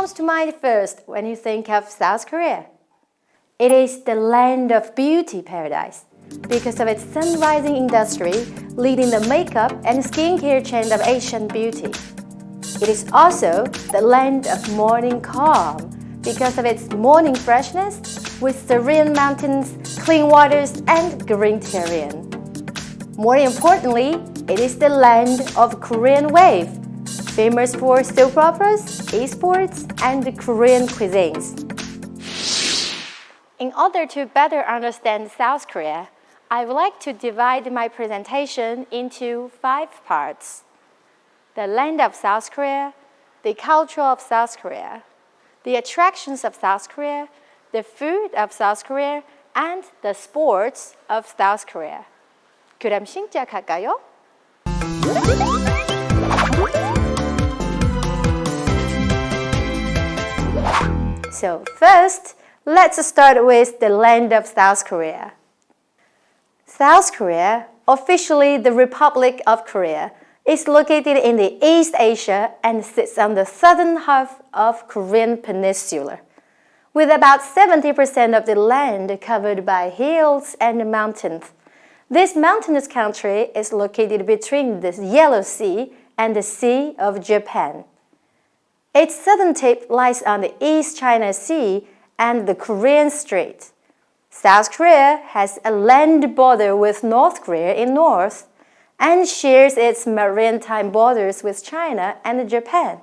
comes to mind first when you think of South Korea? It is the land of beauty paradise because of its sun-rising industry leading the makeup and skincare chain of Asian beauty. It is also the land of morning calm because of its morning freshness with serene mountains, clean waters, and green terrain. More importantly, it is the land of Korean wave, famous for soap operas, esports, and Korean cuisines. In order to better understand South Korea, I would like to divide my presentation into 5 parts. The land of South Korea, the culture of South Korea, the attractions of South Korea, the food of South Korea, and the sports of South Korea. 그럼 시작할까요? So first, let's start with the land of South Korea. South Korea, officially the Republic of Korea, is located in the East Asia and sits on the southern half of Korean Peninsula, with about 70% of the land covered by hills and mountains. This mountainous country is located between the Yellow Sea and the Sea of Japan. Its southern tip lies on the East China Sea and the Korean Strait. South Korea has a land border with North Korea in north and shares its maritime borders with China and Japan.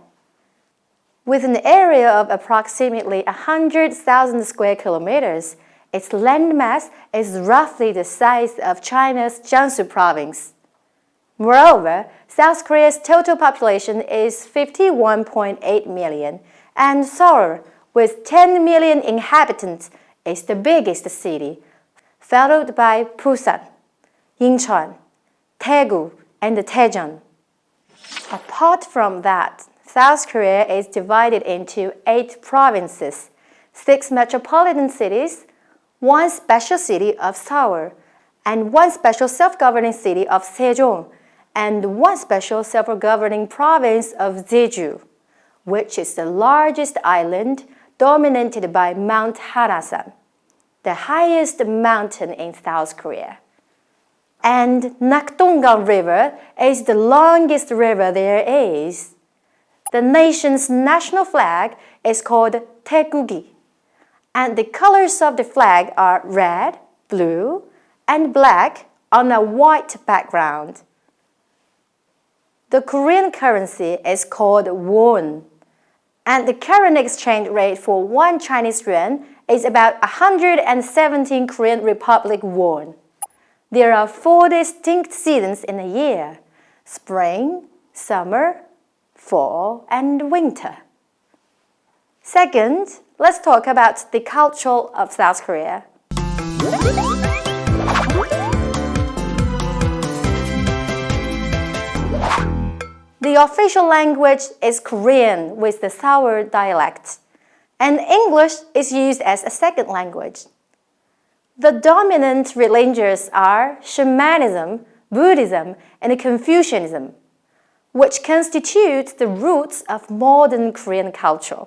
With an area of approximately 100,000 square kilometers, its landmass is roughly the size of China's Jiangsu province. Moreover, South Korea's total population is 51.8 million, and Seoul, with 10 million inhabitants, is the biggest city, followed by Busan, Incheon, Daegu, and Daejeon. Apart from that, South Korea is divided into 8 provinces, 6 metropolitan cities, 1 special city of Seoul, and 1 special self-governing city of Sejong, and 1 special self-governing province of Jeju, which is the largest island dominated by Mount Harasan, the highest mountain in South Korea. And Nakdongang River is the longest river there is. The nation's national flag is called Taekwondo, and the colors of the flag are red, blue, and black on a white background. The Korean currency is called won, and the current exchange rate for 1 Chinese yuan is about 117 Korean Republic won. There are 4 distinct seasons in a year: spring, summer, fall, and winter. Second, let's talk about the culture of South Korea. The official language is Korean with the Seoul dialect, and English is used as a second language. The dominant religions are Shamanism, Buddhism, and Confucianism, which constitute the roots of modern Korean culture.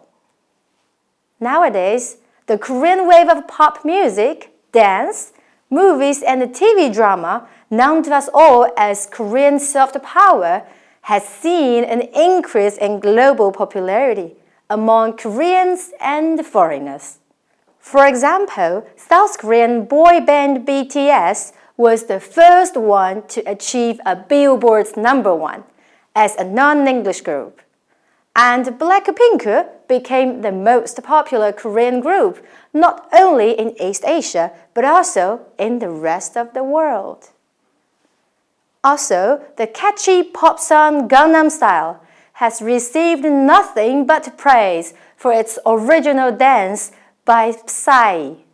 Nowadays, the Korean wave of pop music, dance, movies, and TV drama, known to us all as Korean soft power, has seen an increase in global popularity among Koreans and foreigners. For example, South Korean boy band BTS was the first one to achieve a Billboard's #1 as a non-English group. And Blackpink became the most popular Korean group, not only in East Asia, but also in the rest of the world. Also, the catchy pop song Gangnam Style has received nothing but praise for its original dance by Psy.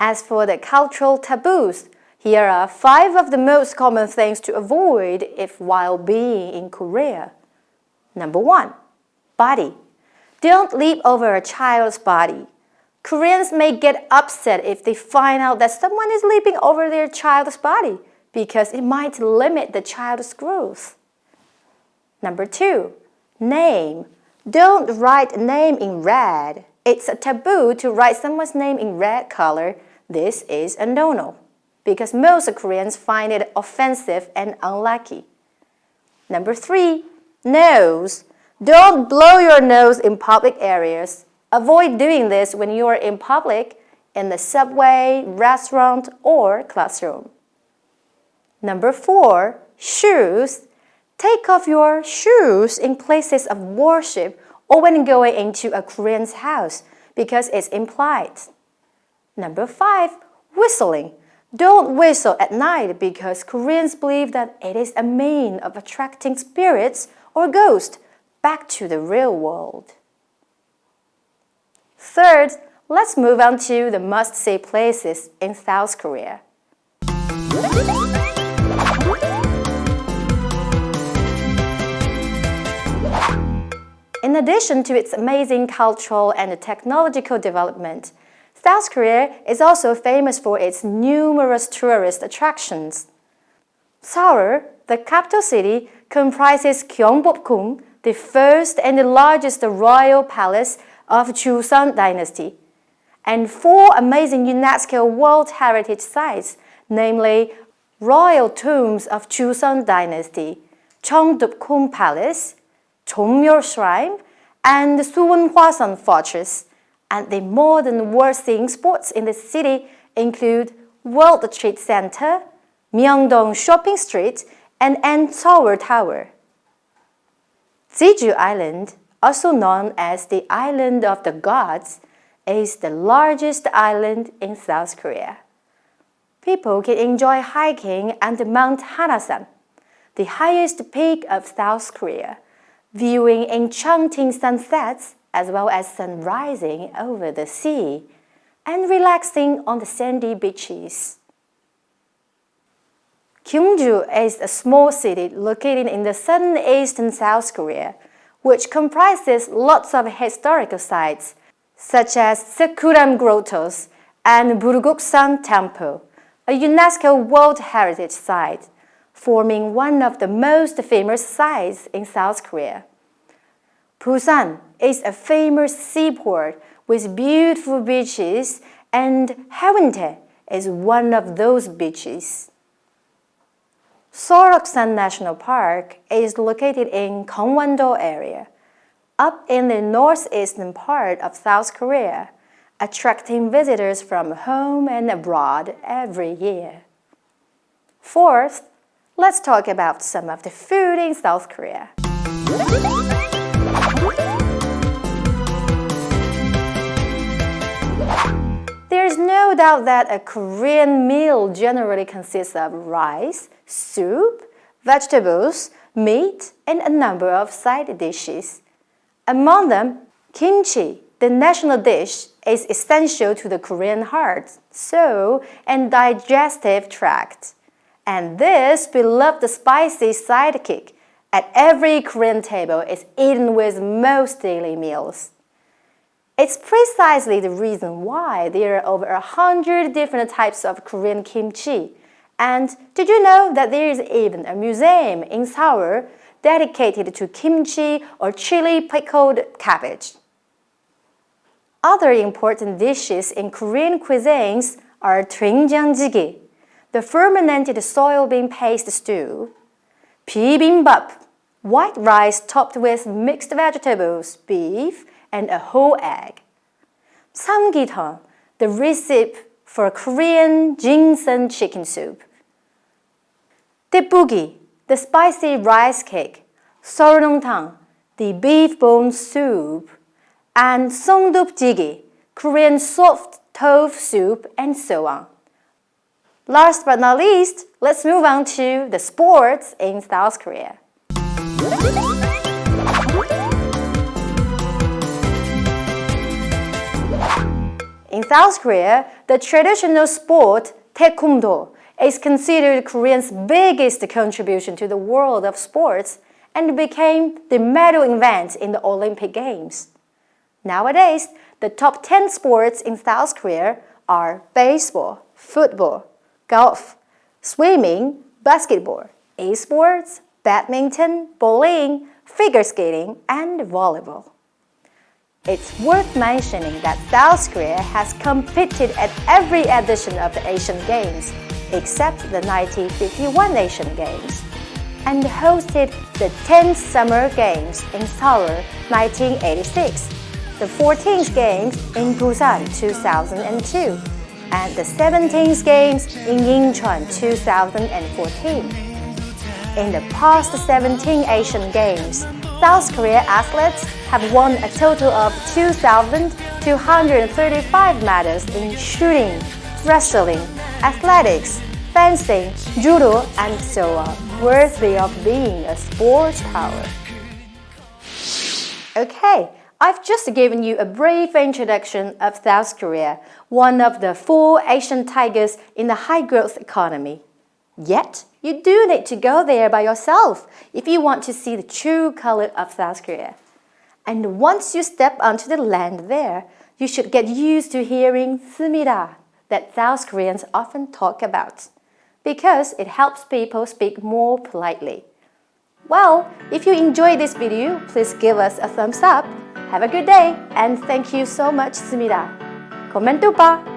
As for the cultural taboos, here are 5 of the most common things to avoid if while being in Korea. Number 1, body. Don't leap over a child's body. Koreans may get upset if they find out that someone is leaping over their child's body because it might limit the child's growth. Number 2, name. Don't write a name in red. It's a taboo to write someone's name in red color. This is a no-no, because most Koreans find it offensive and unlucky. Number 3, nose. Don't blow your nose in public areas. Avoid doing this when you are in public, in the subway, restaurant, or classroom. Number 4, shoes. Take off your shoes in places of worship or when going into a Korean's house because it's implied. Number 5, whistling. Don't whistle at night because Koreans believe that it is a means of attracting spirits or ghosts back to the real world. Third, let's move on to the must-see places in South Korea. In addition to its amazing cultural and technological development, South Korea is also famous for its numerous tourist attractions. Seoul, the capital city, comprises Gyeongbokgung, the first and the largest royal palace of Joseon Dynasty, and 4 amazing UNESCO World Heritage Sites, namely Royal Tombs of Joseon Dynasty, Changdeok Palace, Chonmyo Shrine, and Suwon Fortress. And the modern world-seeing spots in the city include World Trade Center, Myeongdong Shopping Street, and Seoul Tower. Jeju Island, also known as the Island of the Gods, is the largest island in South Korea. People can enjoy hiking at Mount Hanasan, the highest peak of South Korea, viewing enchanting sunsets as well as sun rising over the sea, and relaxing on the sandy beaches. Gyeongju is a small city located in the southeastern South Korea, which comprises lots of historical sites, such as Sekuram Grottos and Burguksan Temple, a UNESCO World Heritage Site, forming one of the most famous sites in South Korea. Busan is a famous seaport with beautiful beaches, and Haeundae is one of those beaches. Soroksan National Park is located in Gyeongwon-do area, up in the northeastern part of South Korea, attracting visitors from home and abroad every year. Fourth, let's talk about some of the food in South Korea. There's no doubt that a Korean meal generally consists of rice, soup, vegetables, meat, and a number of side dishes. Among them, kimchi, the national dish, is essential to the Korean heart, soul, and digestive tract. And this beloved spicy sidekick at every Korean table is eaten with most daily meals. It's precisely the reason why there are over 100 different types of Korean kimchi. And did you know that there is even a museum in Seoul dedicated to kimchi or chili pickled cabbage? Other important dishes in Korean cuisines are doenjangjjigae, the fermented soybean paste stew, bibimbap, white rice topped with mixed vegetables, beef, and a whole egg, samgitang, the recipe for Korean ginseng chicken soup, tteokbokki, the spicy rice cake, seolleongtang, the beef bone soup, and songdopjjigae, Korean soft tofu soup, and so on. Last but not least, let's move on to the sports in South Korea. In South Korea, the traditional sport, Taekwondo, is considered Korea's biggest contribution to the world of sports and became the medal event in the Olympic Games. Nowadays, the top 10 sports in South Korea are baseball, football, golf, swimming, basketball, e-sports, badminton, bowling, figure skating, and volleyball. It's worth mentioning that South Korea has competed at every edition of the Asian Games, except the 1951 Asian Games, and hosted the 10th Summer Games in Seoul 1986, the 14th Games in Busan 2002, and the 17th Games in Incheon 2014. In the past 17 Asian Games, South Korea athletes have won a total of 2,235 medals in shooting, wrestling, athletics, fencing, judo, and so on, worthy of being a sports power. Okay, I've just given you a brief introduction of South Korea, one of the 4 Asian tigers in the high-growth economy. Yet, you do need to go there by yourself if you want to see the true color of South Korea. And once you step onto the land there, you should get used to hearing "습니다" that South Koreans often talk about, because it helps people speak more politely. Well, if you enjoyed this video, please give us a thumbs up. Have a good day, and thank you so much, 습니다. 코멘트 봐!